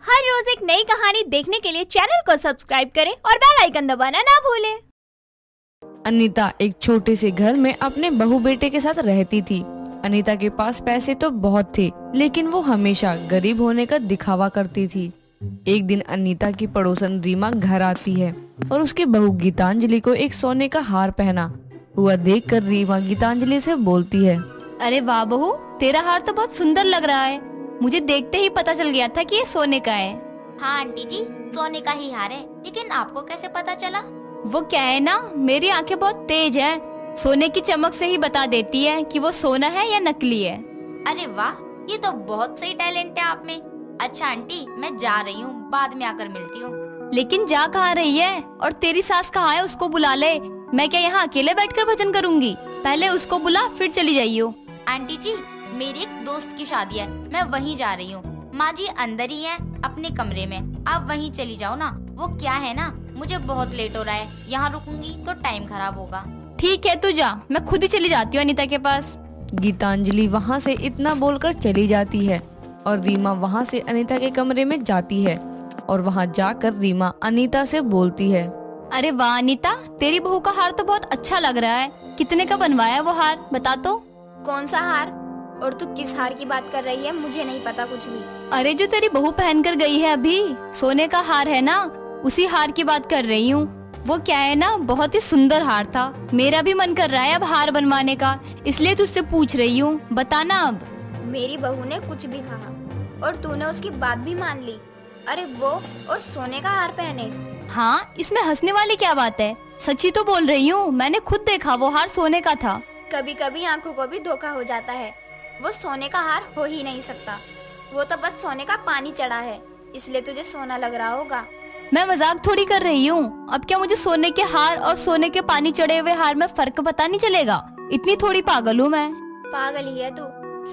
हर रोज एक नई कहानी देखने के लिए चैनल को सब्सक्राइब करें और बेल आइकन दबाना ना भूलें। अनीता एक छोटे से घर में अपने बहू बेटे के साथ रहती थी। अनीता के पास पैसे तो बहुत थे, लेकिन वो हमेशा गरीब होने का दिखावा करती थी। एक दिन अनीता की पड़ोसन रीमा घर आती है और उसकी बहू गीतांजलि को एक सोने का हार पहना हुआ देखकर रीमा गीतांजलि से बोलती है, अरे वाह बहू, तेरा हार तो बहुत सुंदर लग रहा है। मुझे देखते ही पता चल गया था कि ये सोने का है। हाँ आंटी जी, सोने का ही हार है, लेकिन आपको कैसे पता चला? वो क्या है ना, मेरी आंखें बहुत तेज है, सोने की चमक से ही बता देती है कि वो सोना है या नकली है। अरे वाह, ये तो बहुत सही टैलेंट है आप में। अच्छा आंटी, मैं जा रही हूँ, बाद में आकर मिलती हूँ। लेकिन जा कहाँ रही है? और तेरी सास कहाँ है? उसको बुला ले। मैं क्या यहाँ अकेले बैठकर भजन करूँगी? पहले उसको बुला, फिर चली जाइयो। आंटी जी, मेरी एक दोस्त की शादी है, मैं वहीं जा रही हूँ। माँ जी अंदर ही है अपने कमरे में, आप वहीं चली जाओ ना। वो क्या है ना, मुझे बहुत लेट हो रहा है, यहाँ रुकूंगी तो टाइम खराब होगा। ठीक है, तू जा, मैं खुद ही चली जाती हूँ अनीता के पास। गीतांजलि वहाँ से इतना बोलकर चली जाती है और रीमा वहाँ से अनीता के कमरे में जाती है और वहाँ जाकर रीमा अनीता से बोलती है, अरे वाह अनीता, तेरी बहू का हार तो बहुत अच्छा लग रहा है। कितने का बनवाया वो हार, बता तो। कौन सा हार? और तू किस हार की बात कर रही है? मुझे नहीं पता कुछ भी। अरे जो तेरी बहू पहन कर गई है अभी, सोने का हार है ना, उसी हार की बात कर रही हूँ। वो क्या है ना, बहुत ही सुंदर हार था। मेरा भी मन कर रहा है अब हार बनवाने का, इसलिए तुझसे पूछ रही हूँ, बताना अब। मेरी बहू ने कुछ भी कहा और तूने उसकी बात भी मान ली? अरे वो और सोने का हार पहने? हाँ, इसमें हंसने वाली क्या बात है? सच्ची तो बोल रही हूँ, मैंने खुद देखा, वो हार सोने का था। कभी कभी आंखों को भी धोखा हो जाता है। वो सोने का हार हो ही नहीं सकता, वो तो बस सोने का पानी चढ़ा है, इसलिए तुझे सोना लग रहा होगा। मैं मजाक थोड़ी कर रही हूँ। अब क्या मुझे सोने के हार और सोने के पानी चढ़े हुए हार में फर्क पता नहीं चलेगा? इतनी थोड़ी पागल हूँ मैं। पागल ही है तू,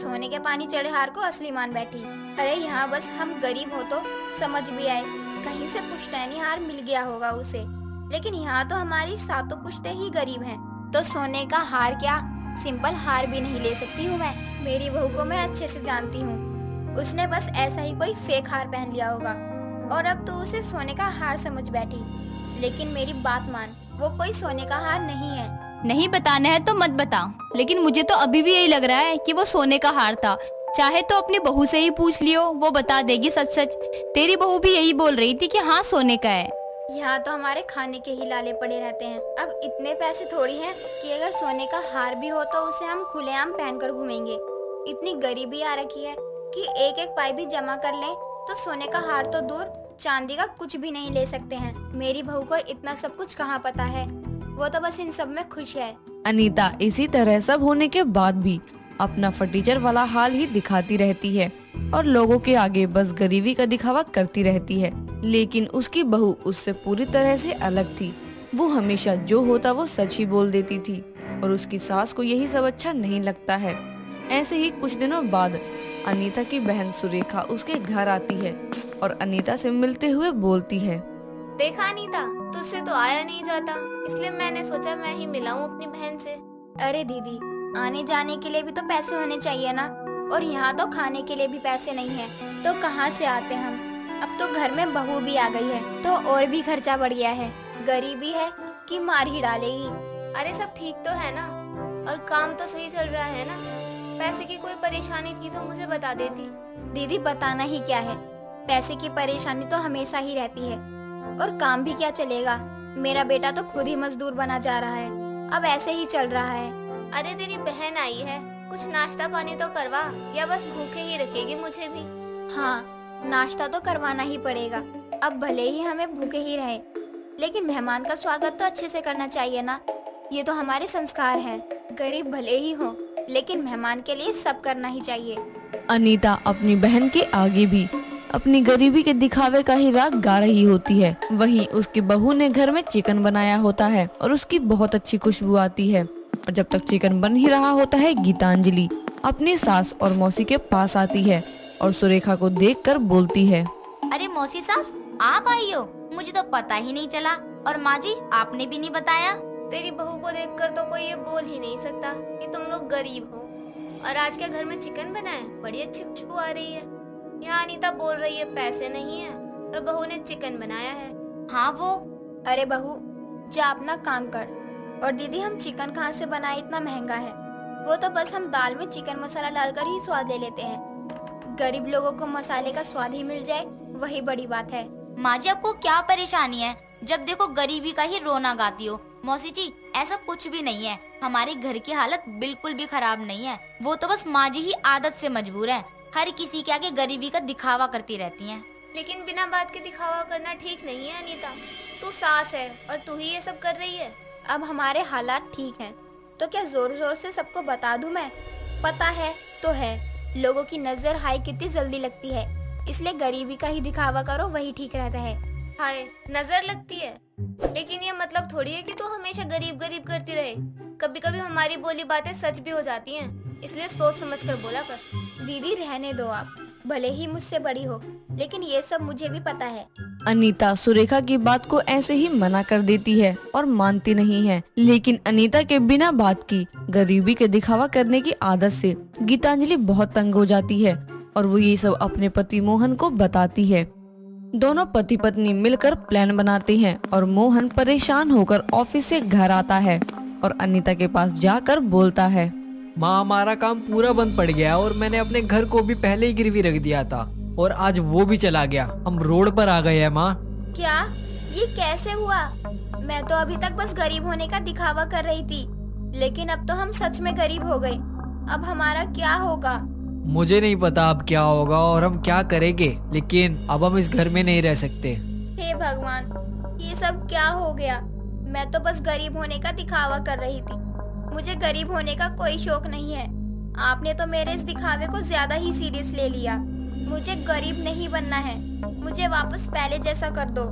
सोने के पानी चढ़े हार को असली मान बैठी। अरे यहाँ बस हम गरीब हो तो समझ भी आए, कहीं से पुश्तैनी हार मिल गया होगा उसे, लेकिन यहाँ तो हमारी सातों पुश्ते ही गरीब हैं, तो सोने का हार क्या, सिंपल हार भी नहीं ले सकती हूँ मैं। मेरी बहू को मैं अच्छे से जानती हूँ, उसने बस ऐसा ही कोई फेक हार पहन लिया होगा और अब तो उसे सोने का हार समझ बैठी। लेकिन मेरी बात मान, वो कोई सोने का हार नहीं है। नहीं बताना है तो मत बता, लेकिन मुझे तो अभी भी यही लग रहा है कि वो सोने का हार था। चाहे तो अपनी बहू से ही पूछ लियो, वो बता देगी सच सच। तेरी बहू भी यही बोल रही थी कि हाँ सोने का है। यहाँ तो हमारे खाने के ही लाले पड़े रहते हैं। अब इतने पैसे थोड़ी हैं कि अगर सोने का हार भी हो तो उसे हम खुलेआम पहनकर घूमेंगे। इतनी गरीबी आ रखी है कि एक एक पाई भी जमा कर लें तो सोने का हार तो दूर, चांदी का कुछ भी नहीं ले सकते हैं। मेरी बहू को इतना सब कुछ कहाँ पता है, वो तो बस इन सब में खुश है। अनीता इसी तरह सब होने के बाद भी अपना फटीचर वाला हाल ही दिखाती रहती है और लोगों के आगे बस गरीबी का दिखावा करती रहती है। लेकिन उसकी बहू उससे पूरी तरह से अलग थी। वो हमेशा जो होता वो सच ही बोल देती थी और उसकी सास को यही सब अच्छा नहीं लगता है। ऐसे ही कुछ दिनों बाद अनीता की बहन सुरेखा उसके घर आती है और अनीता से मिलते हुए बोलती है, देखा अनीता, तुझसे तो आया नहीं जाता, इसलिए मैंने सोचा मैं ही मिलाऊं अपनी बहन से। अरे दीदी, आने जाने के लिए भी तो पैसे होने चाहिए ना, और यहाँ तो खाने के लिए भी पैसे नहीं है, तो कहाँ से आते हम? अब तो घर में बहू भी आ गई है तो और भी खर्चा बढ़ गया है। गरीबी है कि मार ही डालेगी। अरे सब ठीक तो है ना, और काम तो सही चल रहा है ना? पैसे की कोई परेशानी थी तो मुझे बता देती। दीदी बताना ही क्या है, पैसे की परेशानी तो हमेशा ही रहती है, और काम भी क्या चलेगा। मेरा बेटा तो खुद ही मजदूर बना जा रहा है, अब ऐसे ही चल रहा है। अरे तेरी बहन आई है, कुछ नाश्ता पानी तो करवा, या बस भूखे ही रखेगी मुझे भी? हाँ, नाश्ता तो करवाना ही पड़ेगा। अब भले ही हमें भूखे ही रहे, लेकिन मेहमान का स्वागत तो अच्छे से करना चाहिए ना, ये तो हमारे संस्कार हैं। गरीब भले ही हो, लेकिन मेहमान के लिए सब करना ही चाहिए। अनीता अपनी बहन के आगे भी अपनी गरीबी के दिखावे का ही राग गा रही होती है। वहीं उसकी बहू ने घर में चिकन बनाया होता है और उसकी बहुत अच्छी खुशबू आती है। और जब तक चिकन बन ही रहा होता है, गीतांजलि अपनी सास और मौसी के पास आती है और सुरेखा को देखकर बोलती है, अरे मौसी सास, आप आई हो, मुझे तो पता ही नहीं चला। और माँ जी, आपने भी नहीं बताया। तेरी बहू को देखकर तो कोई ये बोल ही नहीं सकता कि तुम लोग गरीब हो। और आज के घर में चिकन बना है, बड़ी अच्छी खुशबू आ रही है। यहाँ अनीता बोल रही है पैसे नहीं है और बहू ने चिकन बनाया है। हाँ वो। अरे बहू, जा अपना काम कर। और दीदी, हम चिकन कहाँ से बनाए, इतना महंगा है। वो तो बस हम दाल में चिकन मसाला डालकर ही स्वाद ले लेते हैं। गरीब लोगों को मसाले का स्वाद ही मिल जाए, वही बड़ी बात है। माँ जी, आपको क्या परेशानी है? जब देखो गरीबी का ही रोना गाती हो। मौसी जी, ऐसा कुछ भी नहीं है। हमारे घर की हालत बिल्कुल भी खराब नहीं है। वो तो बस माँ जी ही आदत से मजबूर है। हर किसी के आगे गरीबी का दिखावा करती रहती हैं। लेकिन बिना बात के दिखावा करना ठीक नहीं है अनीता। तू सास है और तू ही ये सब कर रही है। अब हमारे हालात ठीक हैं, तो क्या जोर जोर से सबको बता दूं मैं? पता है तो है, लोगों की नजर हाय कितनी जल्दी लगती है, इसलिए गरीबी का ही दिखावा करो, वही ठीक रहता है। हाय नजर लगती है, लेकिन ये मतलब थोड़ी है कि तू हमेशा गरीब गरीब करती रहे। कभी कभी हमारी बोली बातें सच भी हो जाती हैं, इसलिए सोच समझ कर बोला कर। दीदी रहने दो आप, भले ही मुझसे बड़ी हो, लेकिन ये सब मुझे भी पता है। अनीता सुरेखा की बात को ऐसे ही मना कर देती है और मानती नहीं है। लेकिन अनीता के बिना बात की गरीबी के दिखावा करने की आदत से गीतांजलि बहुत तंग हो जाती है और वो ये सब अपने पति मोहन को बताती है। दोनों पति पत्नी मिलकर प्लान बनाते हैं और मोहन परेशान होकर ऑफिस से घर आता है और अनीता के पास जाकर बोलता है, माँ, हमारा काम पूरा बंद पड़ गया और मैंने अपने घर को भी पहले ही गिरवी रख दिया था और आज वो भी चला गया। हम रोड पर आ गए हैं माँ। क्या? ये कैसे हुआ? मैं तो अभी तक बस गरीब होने का दिखावा कर रही थी, लेकिन अब तो हम सच में गरीब हो गए। अब हमारा क्या होगा? मुझे नहीं पता अब क्या होगा और हम क्या करेंगे, लेकिन अब हम इस घर में नहीं रह सकते। हे भगवान, ये सब क्या हो गया? मैं तो बस गरीब होने का दिखावा कर रही थी। मुझे गरीब होने का कोई शौक नहीं है। आपने तो मेरे इस दिखावे को ज्यादा ही सीरियस ले लिया। मुझे गरीब नहीं बनना है, मुझे वापस पहले जैसा कर दो।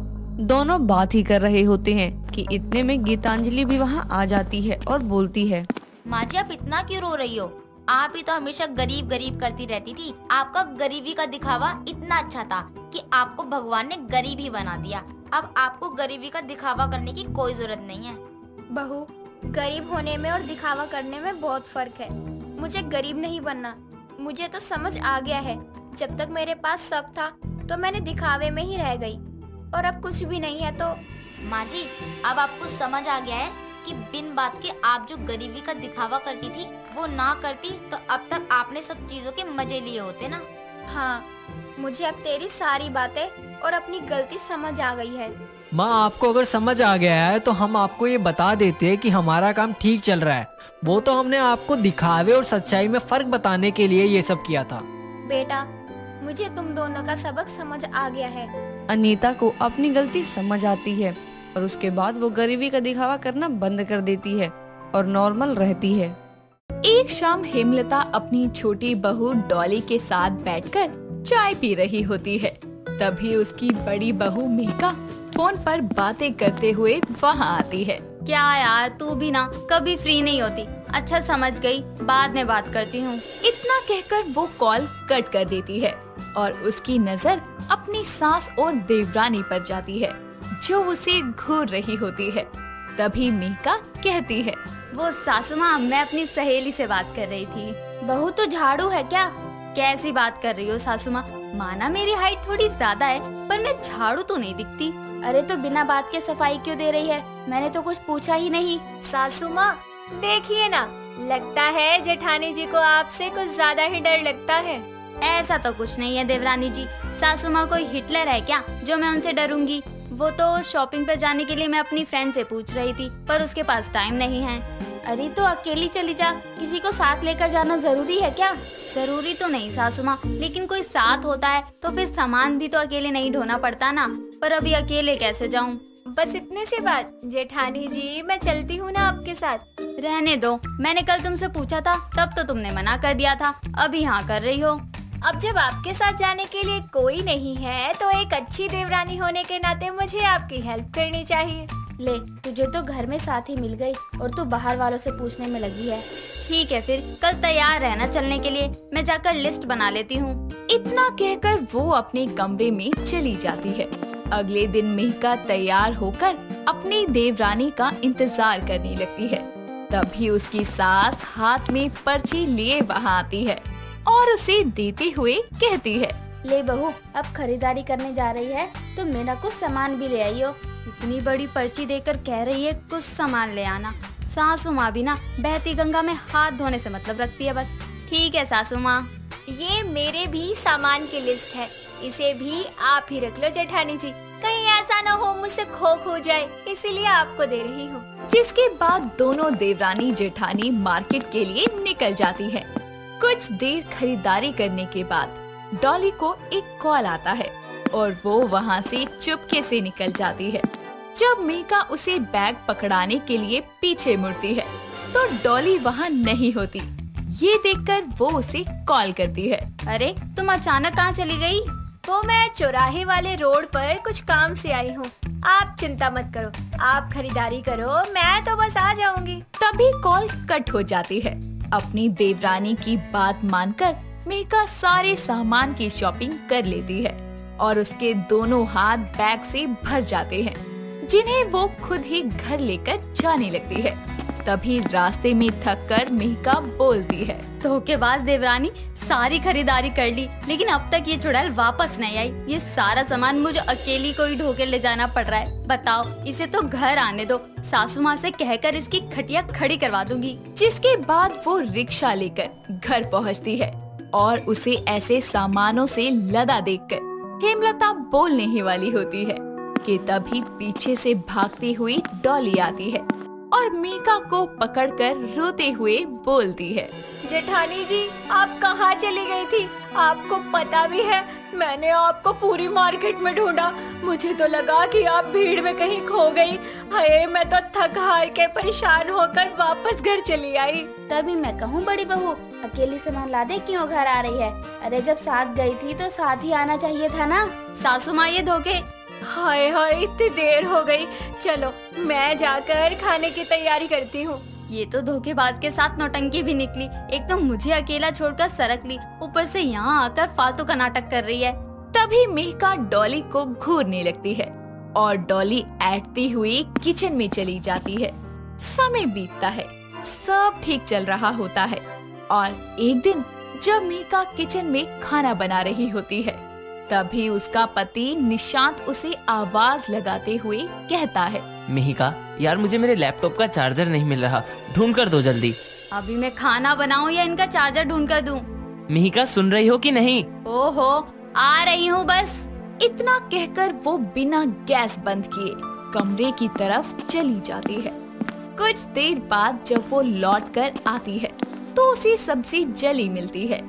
दोनों बात ही कर रहे होते हैं कि इतने में गीतांजलि भी वहाँ आ जाती है और बोलती है, माँ जी, आप इतना क्यों रो रही हो? आप ही तो हमेशा गरीब गरीब करती रहती थी। आपका गरीबी का दिखावा इतना अच्छा था कि आपको भगवान ने गरीब ही बना दिया। अब आपको गरीबी का दिखावा करने की कोई जरूरत नहीं है। बहू, गरीब होने में और दिखावा करने में बहुत फर्क है। मुझे गरीब नहीं बनना। मुझे तो समझ आ गया है, जब तक मेरे पास सब था तो मैंने दिखावे में ही रह गई, और अब कुछ भी नहीं है तो। माँ जी, अब आपको समझ आ गया है कि बिन बात के आप जो गरीबी का दिखावा करती थी वो ना करती तो अब तक आपने सब चीजों के मजे लिए होते ना। हाँ, मुझे अब तेरी सारी बातें और अपनी गलती समझ आ गई है। माँ, आपको अगर समझ आ गया है तो हम आपको ये बता देते हैं कि हमारा काम ठीक चल रहा है। वो तो हमने आपको दिखावे और सच्चाई में फर्क बताने के लिए ये सब किया था। बेटा, मुझे तुम दोनों का सबक समझ आ गया है। अनीता को अपनी गलती समझ आती है और उसके बाद वो गरीबी का दिखावा करना बंद कर देती है और नॉर्मल रहती है। एक शाम हेमलता अपनी छोटी बहू डॉली के साथ बैठकर चाय पी रही होती है। तभी उसकी बड़ी बहू मेघा फोन पर बातें करते हुए वहाँ आती है। क्या यार, तू भी ना कभी फ्री नहीं होती। अच्छा समझ गई, बाद में बात करती हूँ। इतना कहकर वो कॉल कट कर देती है और उसकी नजर अपनी सास और देवरानी पर जाती है जो उसे घूर रही होती है। तभी मेघा कहती है, वो सासू माँ, मैं अपनी सहेली से बात कर रही थी। बहू तो झाड़ू है क्या? कैसी बात कर रही हो सासू माँ? माना मेरी हाइट थोड़ी ज्यादा है, पर मैं झाड़ू तो नहीं दिखती। अरे तो बिना बात के सफाई क्यों दे रही है? मैंने तो कुछ पूछा ही नहीं। सासू माँ, देखिए ना, लगता है जेठानी जी को आपसे कुछ ज्यादा ही डर लगता है। ऐसा तो कुछ नहीं है देवरानी जी। सासू माँ कोई हिटलर है क्या जो मैं उनसे डरूंगी? वो तो शॉपिंग पर जाने के लिए मैं अपनी फ्रेंड से पूछ रही थी, पर उसके पास टाइम नहीं है। अरे तो अकेली चली जा, किसी को साथ लेकर जाना जरूरी है क्या? जरूरी तो नहीं सासू माँ, लेकिन कोई साथ होता है तो फिर सामान भी तो अकेले नहीं ढोना पड़ता ना। पर अभी अकेले कैसे जाऊँ? बस इतने से बात। जेठानी जी, मैं चलती हूँ ना आपके साथ। रहने दो, मैंने कल तुमसे पूछा था तब तो तुमने मना कर दिया था, अभी हाँ कर रही हो। अब जब आपके साथ जाने के लिए कोई नहीं है तो एक अच्छी देवरानी होने के नाते मुझे आपकी हेल्प करनी चाहिए। ले, तुझे तो घर में साथी मिल गई और तू बाहर वालों से पूछने में लगी है। ठीक है, फिर कल तैयार रहना चलने के लिए। मैं जाकर लिस्ट बना लेती हूँ। इतना कहकर वो अपने कमरे में चली जाती है। अगले दिन मेघा तैयार होकर अपनी देवरानी का इंतजार करने लगती है। तभी उसकी सास हाथ में पर्ची लिए वहाँ आती है और उसे देते हुए कहती है, ले बहू, अब खरीदारी करने जा रही है तो मेरा कुछ सामान भी ले आई हो। इतनी बड़ी पर्ची देकर कह रही है कुछ सामान ले आना। सासू माँ भी ना बहती गंगा में हाथ धोने से मतलब रखती है बस। ठीक है सासू माँ। ये मेरे भी सामान की लिस्ट है, इसे भी आप ही रख लो जेठानी जी, कहीं ऐसा ना हो मुझसे खो जाए, इसीलिए आपको दे रही हूँ। जिसके बाद दोनों देवरानी जेठानी मार्केट के लिए निकल जाती हैं। कुछ देर खरीदारी करने के बाद डॉली को एक कॉल आता है और वो वहाँ से चुपके से निकल जाती है। जब मेका उसे बैग पकड़ाने के लिए पीछे मुड़ती है तो डॉली वहाँ नहीं होती। ये देखकर वो उसे कॉल करती है। अरे तुम अचानक कहाँ चली गई? तो मैं चौराहे वाले रोड पर कुछ काम से आई हूँ, आप चिंता मत करो, आप खरीदारी करो, मैं तो बस आ जाऊंगी। तभी कॉल कट हो जाती है। अपनी देवरानी की बात मानकर मेका सारे सामान की शॉपिंग कर लेती है और उसके दोनों हाथ बैग से भर जाते हैं, जिन्हें वो खुद ही घर लेकर जाने लगती है। तभी रास्ते में थक कर मेका बोलती है, धोखेबाज देवरानी, सारी खरीदारी कर ली लेकिन अब तक ये चुड़ैल वापस नहीं आई। ये सारा सामान मुझे अकेली को ही ढोके ले जाना पड़ रहा है। बताओ, इसे तो घर आने दो, सासू माँ से कहकर इसकी खटिया खड़ी करवा दूंगी। जिसके बाद वो रिक्शा लेकर घर पहुँचती है और उसे ऐसे सामानों से लदा देखकर हेमलता बोलने ही वाली होती है कि तभी पीछे से भागती हुई डॉली आती है और मेका को पकड़कर रोते हुए बोलती है, जेठानी जी, आप कहाँ चली गई थी? आपको पता भी है, मैंने आपको पूरी मार्केट में ढूंढा, मुझे तो लगा कि आप भीड़ में कहीं खो गई। हाय, मैं तो थक हार के परेशान होकर वापस घर चली आई। तभी मैं कहूँ बड़ी बहू, अकेली सामान लादे क्यों घर आ रही है? अरे जब साथ गई थी तो साथ ही आना चाहिए था ना। सासू माँ, ये धोखे। हाय हाय, इतनी देर हो गई, चलो मैं जाकर खाने की तैयारी करती हूँ। ये तो धोखेबाज के साथ नौटंकी भी निकली, एक तो मुझे अकेला छोड़कर सरक ली, ऊपर से यहाँ आकर फालतू का नाटक कर रही है। तभी मेका डॉली को घूरने लगती है और डॉली ऐठती हुई किचन में चली जाती है। समय बीतता है, सब ठीक चल रहा होता है और एक दिन जब मेका किचन में खाना बना रही होती है तभी उसका पति निशांत उसे आवाज लगाते हुए कहता है, मिहिका यार, मुझे मेरे लैपटॉप का चार्जर नहीं मिल रहा, ढूंढ कर दो जल्दी। अभी मैं खाना बनाऊं या इनका चार्जर ढूंढ कर दूं? मिहिका, सुन रही हो कि नहीं? ओहो, आ रही हूँ बस। इतना कहकर वो बिना गैस बंद किए कमरे की तरफ चली जाती है। कुछ देर बाद जब वो लौट कर आती है तो उसे सब्जी जली मिलती है।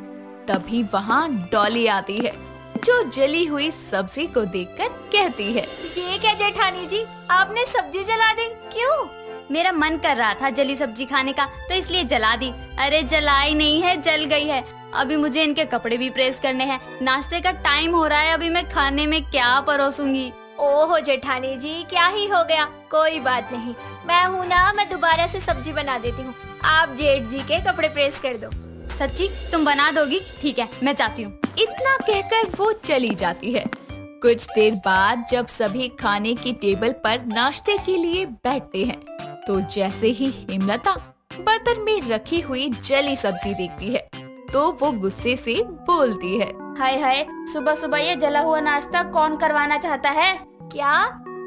तभी वहाँ डॉली आती है जो जली हुई सब्जी को देखकर कहती है, ये क्या जेठानी जी, आपने सब्जी जला दी? क्यों? मेरा मन कर रहा था जली सब्जी खाने का तो इसलिए जला दी। अरे जलाई नहीं है, जल गई है। अभी मुझे इनके कपड़े भी प्रेस करने हैं, नाश्ते का टाइम हो रहा है, अभी मैं खाने में क्या परोसूंगी। ओहो जेठानी जी, क्या ही हो गया, कोई बात नहीं, मैं हूँ ना, मैं दोबारा से सब्जी बना देती हूँ, आप जेठ जी के कपड़े प्रेस कर दो। सच्ची तुम बना दोगी? ठीक है, मैं जाती हूँ। इतना कहकर वो चली जाती है। कुछ देर बाद जब सभी खाने की टेबल पर नाश्ते के लिए बैठते हैं तो जैसे ही हेमलता बर्तन में रखी हुई जली सब्जी देखती है तो वो गुस्से से बोलती है, हाय हाय, सुबह सुबह ये जला हुआ नाश्ता कौन करवाना चाहता है? क्या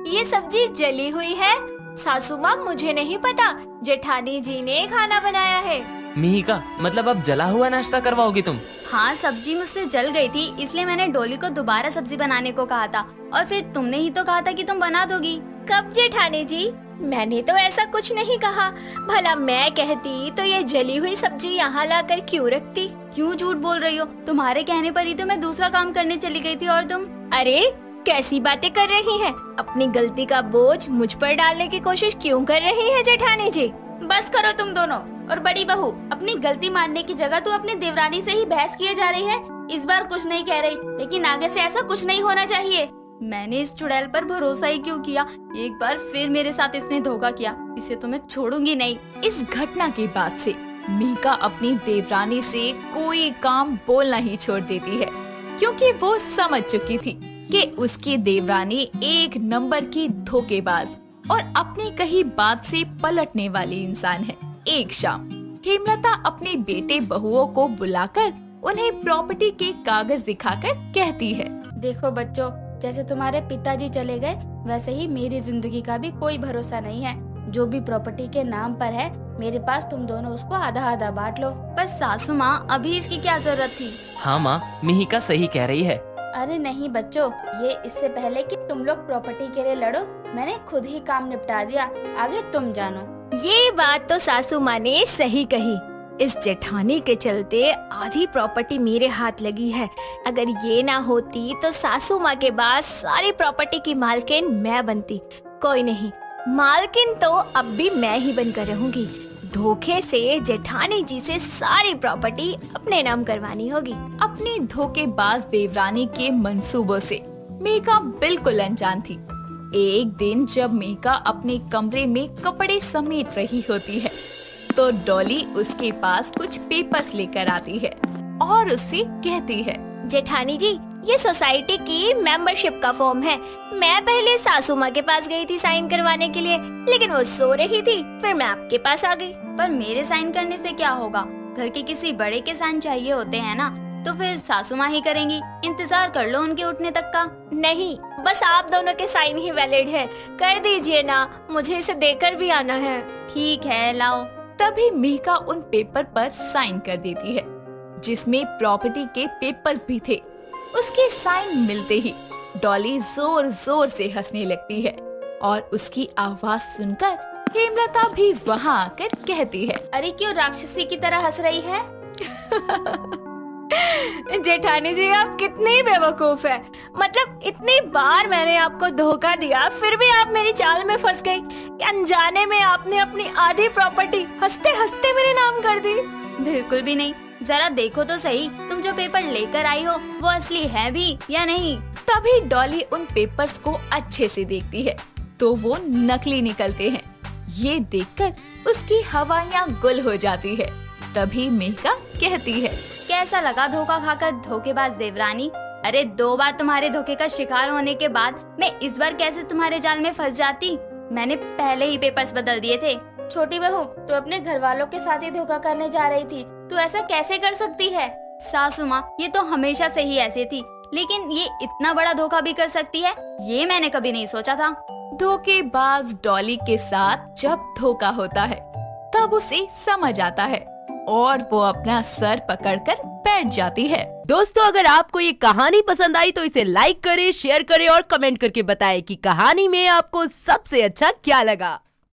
ये सब्जी जली हुई है? सासू माँ, मुझे नहीं पता, जेठानी जी ने खाना बनाया है। मिहिका, मतलब अब जला हुआ नाश्ता करवाओगी तुम? हाँ, सब्जी मुझसे जल गई थी इसलिए मैंने डोली को दोबारा सब्जी बनाने को कहा था और फिर तुमने ही तो कहा था कि तुम बना दोगी। कब जेठानी जी? मैंने तो ऐसा कुछ नहीं कहा, भला मैं कहती तो ये जली हुई सब्जी यहाँ लाकर क्यों रखती? क्यों झूठ बोल रही हो? तुम्हारे कहने पर ही तो मैं दूसरा काम करने चली गई थी और तुम। अरे कैसी बातें कर रही हैं? अपनी गलती का बोझ मुझ पर डालने की कोशिश क्यों कर रही है जेठानी जी? बस करो तुम दोनों। और बड़ी बहू, अपनी गलती मानने की जगह तू अपनी देवरानी से ही बहस किए जा रही है। इस बार कुछ नहीं कह रही, लेकिन आगे से ऐसा कुछ नहीं होना चाहिए। मैंने इस चुड़ैल पर भरोसा ही क्यों किया? एक बार फिर मेरे साथ इसने धोखा किया, इसे तो मैं छोड़ूंगी नहीं। इस घटना के बाद से मेका अपनी देवरानी से कोई काम बोलना ही छोड़ देती है, क्योंकि वो समझ चुकी थी कि उसकी देवरानी एक नंबर की धोखेबाज और अपनी कही बात से पलटने वाली इंसान है। एक शाम हेमलता अपने बेटे बहुओं को बुलाकर उन्हें प्रॉपर्टी के कागज दिखाकर कहती है, देखो बच्चों, जैसे तुम्हारे पिताजी चले गए वैसे ही मेरी जिंदगी का भी कोई भरोसा नहीं है। जो भी प्रॉपर्टी के नाम पर है मेरे पास, तुम दोनों उसको आधा आधा बांट लो। पर सासू माँ, अभी इसकी क्या जरूरत थी? हाँ माँ, मिहिका सही कह रही है। अरे नहीं बच्चों, ये इससे पहले कि तुम लोग प्रॉपर्टी के लिए लड़ो, मैंने खुद ही काम निपटा दिया। आगे तुम जानो। ये बात तो सासू माँ ने सही कही। इस जेठानी के चलते आधी प्रॉपर्टी मेरे हाथ लगी है। अगर ये ना होती तो सासू माँ के बाद सारी प्रॉपर्टी की मालकिन मैं बनती। कोई नहीं, मालकिन तो अब भी मैं ही बनकर रहूंगी। धोखे से जेठानी जी से सारी प्रॉपर्टी अपने नाम करवानी होगी। अपनी धोखेबाज देवरानी के मंसूबों से मेघा बिल्कुल अनजान थी। एक दिन जब मेघा अपने कमरे में कपड़े समेट रही होती है तो डॉली उसके पास कुछ पेपर्स लेकर आती है और उससे कहती है, जेठानी जी, ये सोसाइटी की मेंबरशिप का फॉर्म है। मैं पहले सासू माँ के पास गई थी साइन करवाने के लिए, लेकिन वो सो रही थी, फिर मैं आपके पास आ गई। पर मेरे साइन करने से क्या होगा? घर के किसी बड़े के साइन चाहिए होते हैं ना, तो फिर सासू माँ ही करेंगी। इंतजार कर लो उनके उठने तक का। नहीं, बस आप दोनों के साइन ही वैलिड है। कर दीजिए ना, मुझे इसे देकर भी आना है। ठीक है, लाओ। तभी मेघा उन पेपर पर साइन कर देती है जिसमें प्रॉपर्टी के पेपर्स भी थे। उसके साइन मिलते ही डॉली जोर जोर से हंसने लगती है और उसकी आवाज सुनकर हेमलता भी वहाँ आकर कहती है, अरे क्यों राक्षसी की तरह हंस रही है? जेठानी जी, आप कितनी बेवकूफ है। मतलब इतनी बार मैंने आपको धोखा दिया, फिर भी आप मेरी चाल में फंस गई। अनजाने में आपने अपनी आधी प्रॉपर्टी हंसते हंसते मेरे नाम कर दी। बिल्कुल भी नहीं। जरा देखो तो सही, तुम जो पेपर लेकर आई हो वो असली है भी या नहीं। तभी डॉली उन पेपर्स को अच्छे से देखती है तो वो नकली निकलते हैं। ये देखकर उसकी हवाइयाँ गुल हो जाती है। तभी मेघा कहती है, कैसा लगा धोखा खाकर धोखेबाज देवरानी? अरे 2 बार तुम्हारे धोखे का शिकार होने के बाद मैं इस बार कैसे तुम्हारे जाल में फंस जाती? मैंने पहले ही पेपर्स बदल दिए थे। छोटी बहू, तू अपने घर वालों के साथ ही धोखा करने जा रही थी, तू ऐसा कैसे कर सकती है? सासू माँ, ये तो हमेशा से ही ऐसी थी, लेकिन ये इतना बड़ा धोखा भी कर सकती है, ये मैंने कभी नहीं सोचा था। धोखेबाज डॉली के साथ जब धोखा होता है तब उसे समझ आता है और वो अपना सर पकड़कर बैठ जाती है। दोस्तों, अगर आपको ये कहानी पसंद आई तो इसे लाइक करें, शेयर करें और कमेंट करके बताएं कि कहानी में आपको सबसे अच्छा क्या लगा।